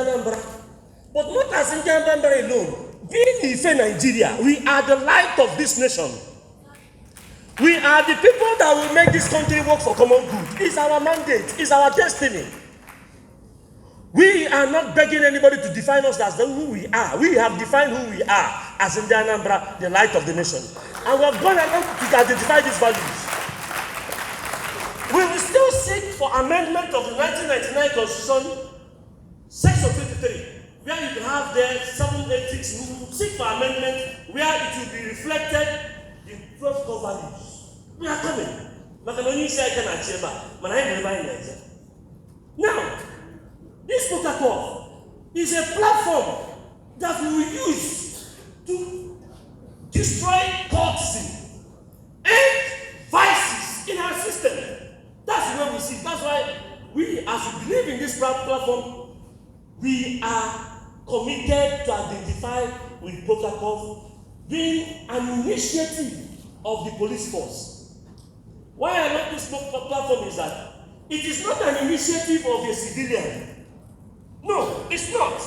Anambra. But not as in Anambra alone. Being Ife Nigeria, we are the light of this nation. We are the people that will make this country work for common good. It's our mandate. It's our destiny. We are not begging anybody to define us as who we are. We have defined who we are as in the Anambra, the light of the nation. And we have gone along to identify these values. We will still seek for amendment of the 1999 Constitution, Section 23, where you can have there 786. We will seek for amendment where it will be reflected the 12 core values. We are coming. Now, this protocol is a platform that we will use to destroy courtesy and vices in our system. That's where we see. That's why we, as we believe in this platform, we are committed to identify with protocol being an initiative of the police force. Why I love this platform is that it is not an initiative of a civilian. No, it's not.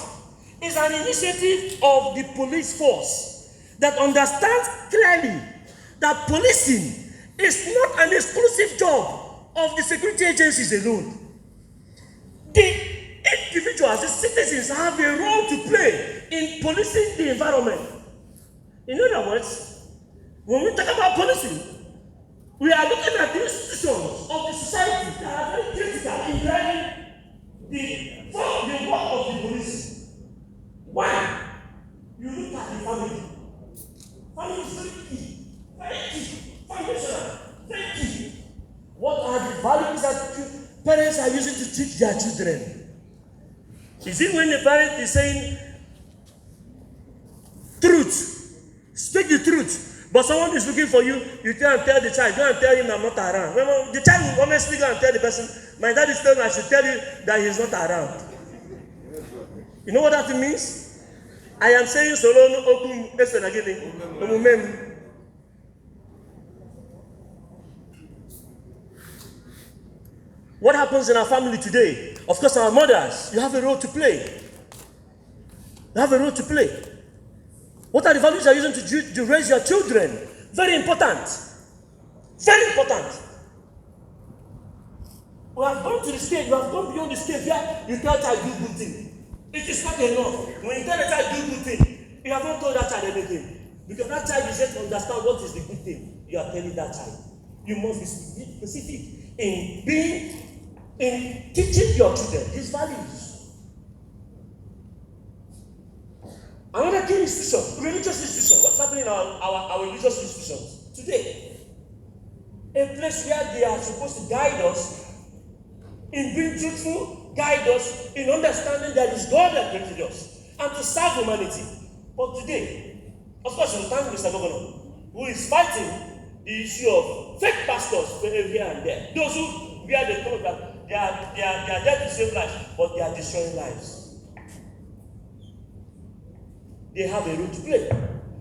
It's an initiative of the police force that understands clearly that policing is not an exclusive job of the security agencies alone. The individuals, the citizens have a role to play in policing the environment. In other words, when we talk about policing, we are looking at the institutions of the society that are very critical in driving the work of the police. One, you look at the family. Family is very key, foundational, very key. What are the values that parents are using to teach their children? Is it when the parent is saying truth, speak the truth, but someone is looking for you, you tell the child, go and tell him I'm not around. Remember, the child will honestly go and tell the person, my dad is telling me I should tell you that he's not around. You know what that means? I am saying solo okum esenagini. What happens in our family today? Of course, our mothers, you have a role to play. You have a role to play. What are the values you are using to raise your children? Very important. Very important. We have gone to the stage, we have gone beyond the stage where you tell a child do good thing. It is not enough. When you tell a child do good thing, you have not told that child anything. Because that child is yet to understand what is the good thing you are telling that child. You must be specific in teaching your children these values. Another key institution, religious institution. What's happening in our religious institutions today? A place where they are supposed to guide us in being truthful, guide us in understanding that it's God that created us and to serve humanity. But today, of course, we thank Mr. Governor, who is fighting the issue of fake pastors here and there. Those who wear the clothes that they are there to save lives, but they are destroying lives. They have a role to play.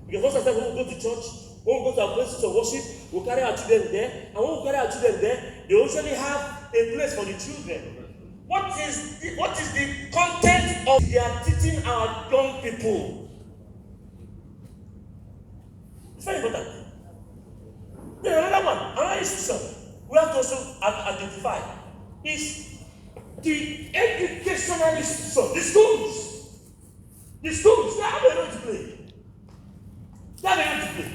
Because most of the time when we go to church, when we go to our places of worship, we carry our children there, and when we carry our children there, they usually have a place for the children. What is the content of they are teaching our young people? It's very important. Then another one, another institution we have to also identify is the educational institution, the schools. The schools, they have a role to play. They have a role to play.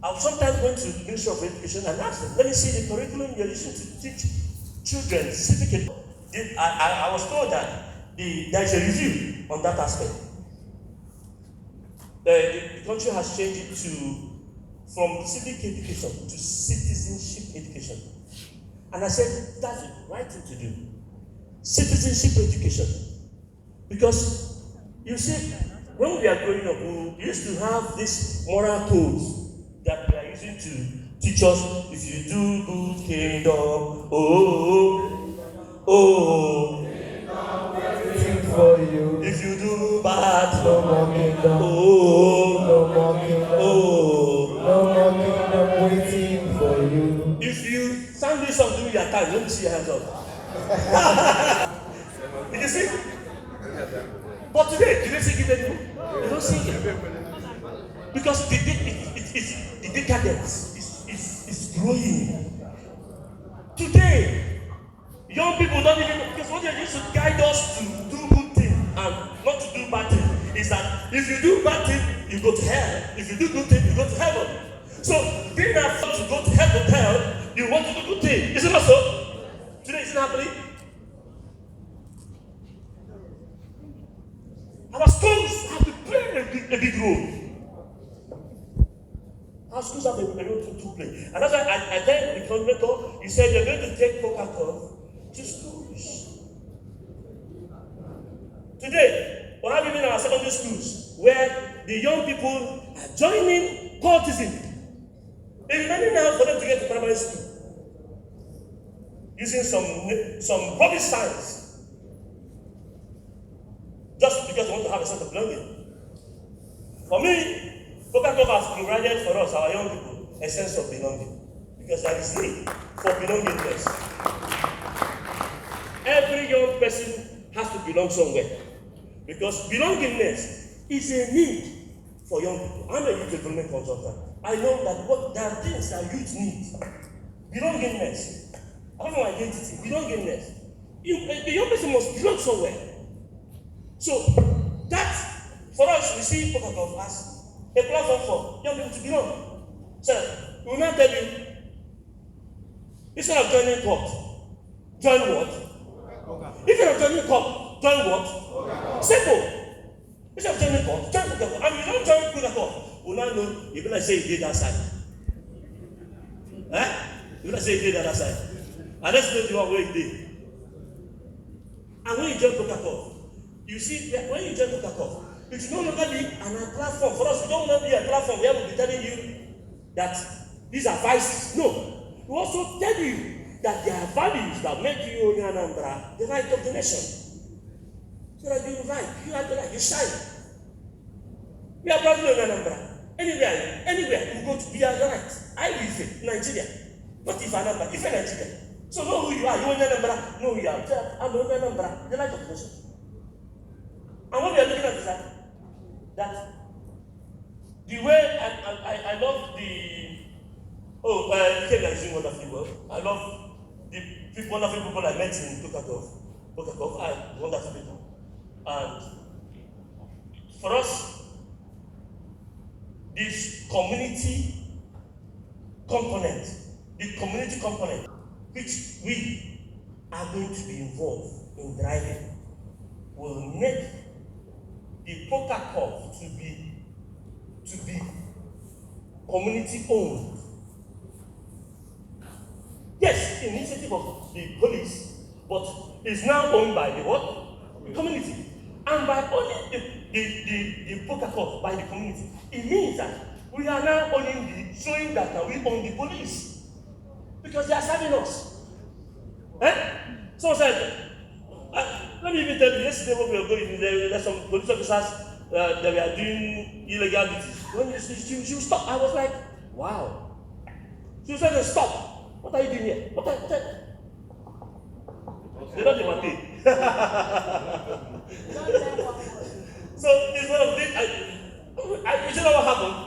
I've sometimes went to the Ministry of Education and asked them, let me see the curriculum you're using to teach children civic. I was told that there is a review on that aspect. The country has changed it from civic education to citizenship education. And I said, that's the right thing to do. Citizenship education. Because, you see, when we are growing up, we used to have these moral codes that we are using to teach us, if you do good kingdom, waiting for you. If you do bad, No more kingdom. No more kingdom. No more kingdom waiting for you. If you sang this song during your time, let me see your hands up. Because You see? But today, do they sing it anymore? They don't sing it. Because the decadence is growing. Today, young people don't even, because what they used to guide us to do good things and not to do bad things is that if you do bad things, you go to hell. If you do good things, you go to heaven. So, being afraid to go to hell, you want to do good things. Is it not so? Today, it's not happening. Our schools have to play a big role. Our schools have a role to play. And that's why I tell the coordinator, he said you're going to take Coca-Cola to schools. Today, we're having in our secondary schools where the young people are joining cultism. It's remaining now for them to get to primary school. Using some rubbish science. Just because we want to have a sense of belonging. For me, Coca-Cola has provided for us, our young people, a sense of belonging. Because there is need for belongingness. Every young person has to belong somewhere. Because belongingness is a need for young people. I'm a youth development consultant. I know that there are things that youth need. Belongingness. I don't know identity. Belongingness. The young person must belong somewhere. So, that, for us, we see Coca-Cola as a platform for young people to belong. So, we will not tell you, instead of joining what? Join what? Instead of joining what? Join what? Simple. Instead of joining what? Join Coca-Cola. And you don't join Coca-Cola, we will not know, you're going to say you did that side. Eh? You're going to say you did that side. And let's know the one way you did. And when you join Coca-Cola, you see, when you join Coca-Cola, it will no longer be an platform. For us, we don't want to be a platform where we'll be telling you that these are vices. No. We also tell you that there are values that make you in Anambra the light of the nation. So that you invite, you are the light, you shine. We are proud in Anambra. Anywhere you go to be a light. I live in Nigeria. Not if Anambra, if Nigeria. So know who you are. You in Anambra, know who you are. I'm in Anambra, the light of the nation. And what we are looking at is that the way I love the Kenya is doing wonderfully well. I love the wonderful people I met in Coca-Cola are wonderful people. And for us, this community component, which we are going to be involved in driving, will make the Coca-Cola to be community owned. Yes, initiative of the police, but it's now owned by the what? The community. And by owning the Coca-Cola by the community, it means that we are now showing that we own the police. Because they are serving us. Someone said, let me even tell you, yesterday when we were going, there's some police officers that were doing illegalities. When she stopped, I was like, wow. She said, stop. What are you doing here? What are they don't do my thing. So it's one of things. You know what happened?